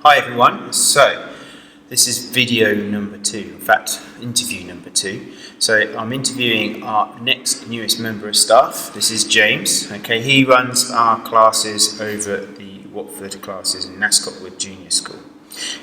Hi everyone, so this is video number 2, in fact interview number 2. So I'm interviewing our next newest member of staff. This is James. Okay, he runs our classes over at the Watford classes in Nascot Wood Junior School.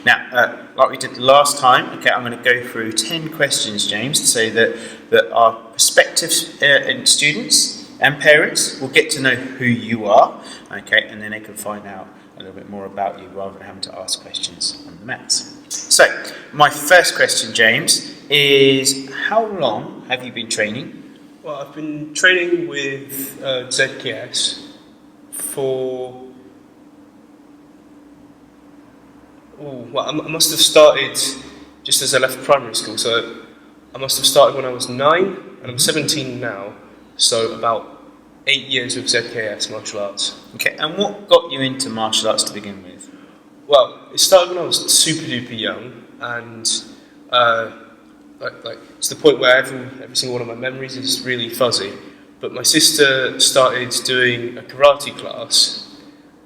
Now, like we did last time, okay, I'm going to go through 10 questions, James, so that our prospective students and parents will get to know who you are, okay, and then they can find out a little bit more about you rather than having to ask questions on the mats. So, my first question, James, is how long have you been training? Well, I've been training with ZKS for... I must have started just as I left primary school, so I must have started when I was 9, and I'm 17 now, so about 8 years with ZKS martial arts. Okay, and what got you into martial arts to begin with? Well, it started when I was super duper young, and it's the point where every single one of my memories is really fuzzy. But my sister started doing a karate class,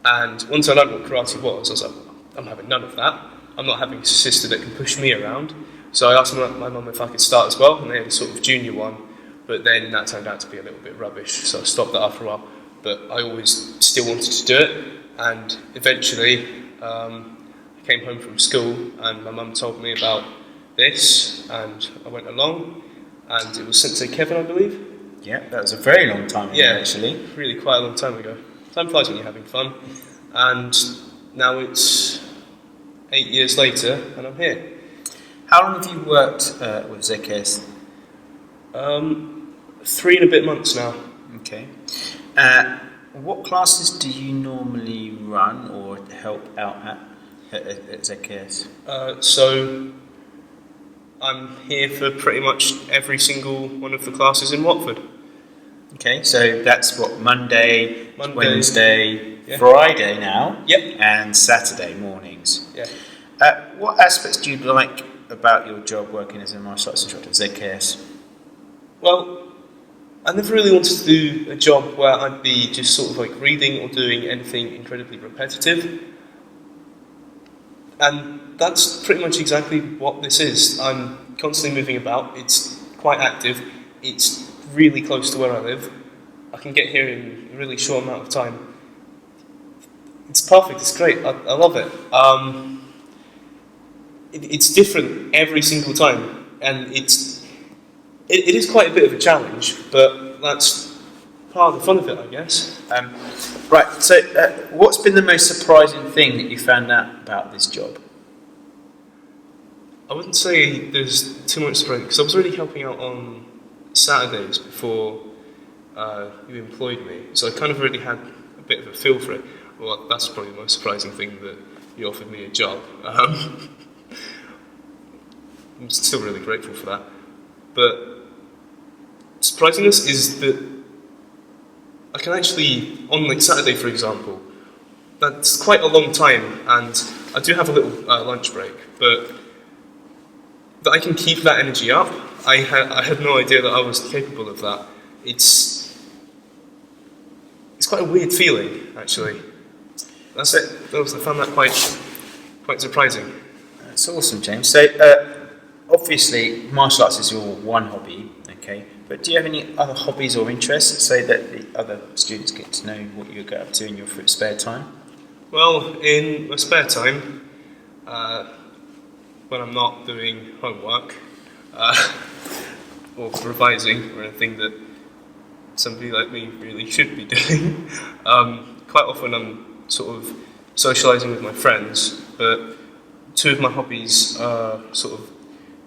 and once I learned what karate was, I was like, I'm having none of that. I'm not having a sister that can push me around. So I asked my mum if I could start as well, and they had a sort of junior one, but then that turned out to be a little bit rubbish, so I stopped that after a while. But I always still wanted to do it, and eventually I came home from school and my mum told me about this, and I went along, and it was Sensei Kevin, I believe. Yeah, that was a very long time ago, actually. Really quite a long time ago. Time flies when you're having fun, and now it's 8 years later and I'm here. How long have you worked with ZKS? 3 and a bit months now. Okay. What classes do you normally run or help out at ZKS? So I'm here for pretty much every single one of the classes in Watford. Okay, so that's what, Monday, Wednesday, yeah. Friday now, Yep. and Saturday mornings. Yeah. What aspects do you like about your job working as a martial arts instructor at ZKS? Well, I never really wanted to do a job where I'd be just sort of like reading or doing anything incredibly repetitive. And that's pretty much exactly what this is. I'm constantly moving about, it's quite active, it's really close to where I live. I can get here in a really short amount of time. It's perfect, it's great, I love it. It's different every single time, and it is quite a bit of a challenge, but that's part of the fun of it, I guess. Right, so what's been the most surprising thing that you found out about this job? I wouldn't say there's too much surprise, because I was already helping out on Saturdays before you employed me, so I kind of already had a bit of a feel for it. Well, that's probably the most surprising thing, that you offered me a job. I'm still really grateful for that. But surprisingness is that I can actually, on like Saturday for example, that's quite a long time, and I do have a little lunch break, but that I can keep that energy up, I had no idea that I was capable of that. It's quite a weird feeling, actually. That's it. I found that quite surprising. That's awesome, James. So, obviously, martial arts is your one hobby, okay? But do you have any other hobbies or interests, so that the other students get to know what you get up to in your spare time? Well, in my spare time, when I'm not doing homework or revising, or anything that somebody like me really should be doing, quite often I'm sort of socialising with my friends, but 2 of my hobbies are sort of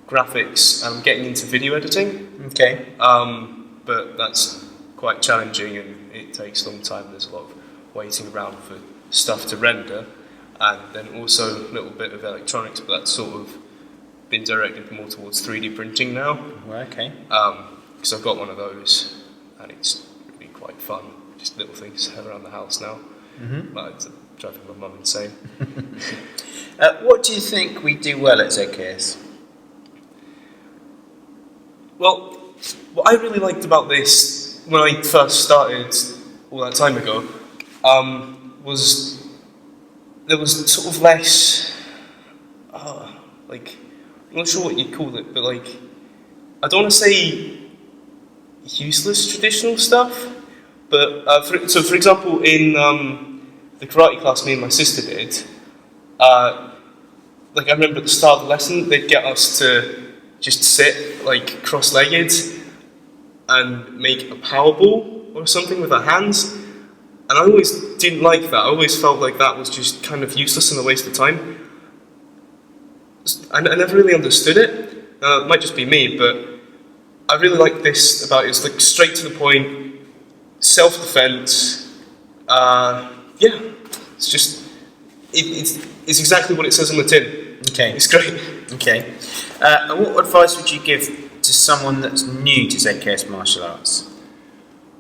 graphics, and I'm getting into video editing. Okay. But that's quite challenging, and it takes a long time. There's a lot of waiting around for stuff to render, and then also a little bit of electronics, but that's sort of been directed more towards 3D printing now. Okay. Because I've got one of those, and it's really quite fun. Just little things around the house now. Mm-hmm. Like driving my mum insane. What do you think we do well at ZKS? Well, what I really liked about this when I first started all that time ago was there was sort of less like, I'm not sure what you'd call it, but like, I don't want to say useless traditional stuff, but for example, in the karate class me and my sister did, like I remember at the start of the lesson, they'd get us to just sit like cross-legged and make a power ball or something with our hands. And I always didn't like that. I always felt like that was just kind of useless and a waste of time. I never really understood it. It might just be me, but I really like this about it. It's like straight to the point, self-defense. Yeah, it's just it's exactly what it says on the tin. Okay, it's great. Okay, and what advice would you give to someone that's new to ZKS martial arts?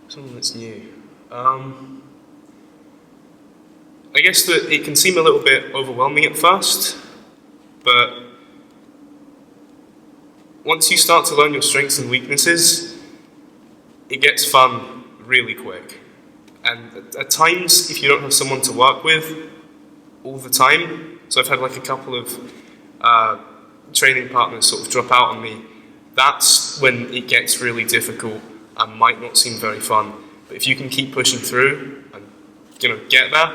Someone that's new. I guess that it can seem a little bit overwhelming at first, but once you start to learn your strengths and weaknesses, it gets fun really quick. And at times, if you don't have someone to work with all the time, so I've had like a couple of training partners sort of drop out on me, that's when it gets really difficult and might not seem very fun. But if you can keep pushing through and get there,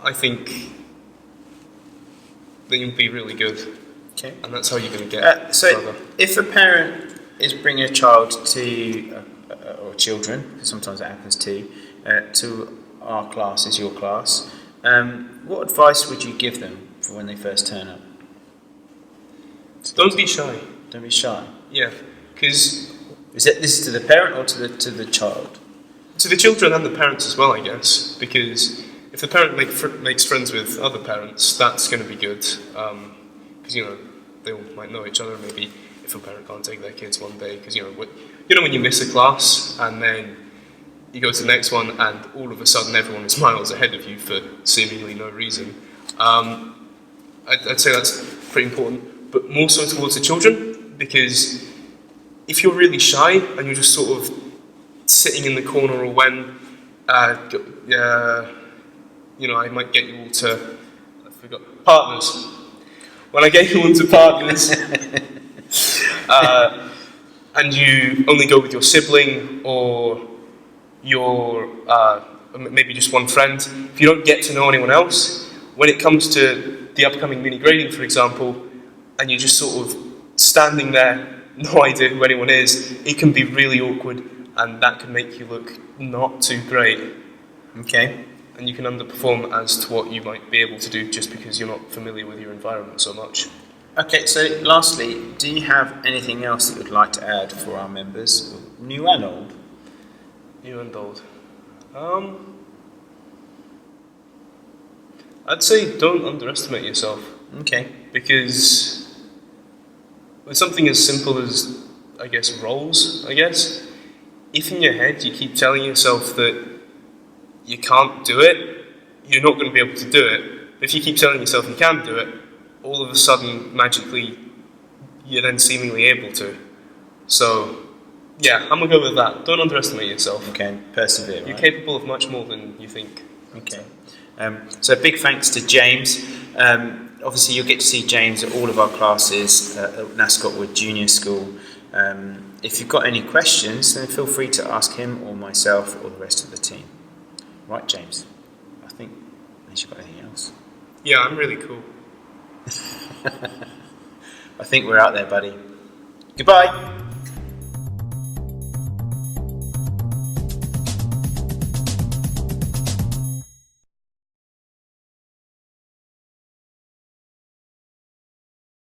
I think then you'll be really good. Okay. And that's how you're going to get so if a parent is bringing a child to, or children, because sometimes that happens too, to our classes, your class, what advice would you give them for when they first turn up? Don't be shy. Don't be shy. Yeah, because this is to the parent or to the child? To the children and the parents as well, I guess. Because if the parent makes friends with other parents, that's going to be good. Because they all might know each other. Maybe if a parent can't take their kids one day, because when you miss a class and then you go to the next one and all of a sudden everyone is miles ahead of you for seemingly no reason. I'd say that's pretty important, but more so towards the children, because if you're really shy and you're just sort of sitting in the corner, or when I might get you all to partners. When I get you all to partners, and you only go with your sibling or your maybe just one friend, if you don't get to know anyone else, when it comes to the upcoming mini grading, for example, and you're just sort of standing there, no idea who anyone is, it can be really awkward, and that can make you look not too great. Okay. And you can underperform as to what you might be able to do just because you're not familiar with your environment so much. Okay, so lastly, do you have anything else that you would like to add for our members, new and old? New and old. I'd say don't underestimate yourself. Okay. Because with something as simple as, I guess, roles, if in your head you keep telling yourself that you can't do it, you're not going to be able to do it. But if you keep telling yourself you can do it, all of a sudden, magically, you're then seemingly able to. So, yeah, I'm going to go with that. Don't underestimate yourself. Okay, persevere. You're right? capable of much more than you think. Okay. So big thanks to James. Obviously, you'll get to see James at all of our classes at Nascot Wood Junior School. If you've got any questions, then feel free to ask him or myself or the rest of the team. Right, James? I think, unless you've got anything else. Yeah, I'm really cool. I think we're out there, buddy. Goodbye.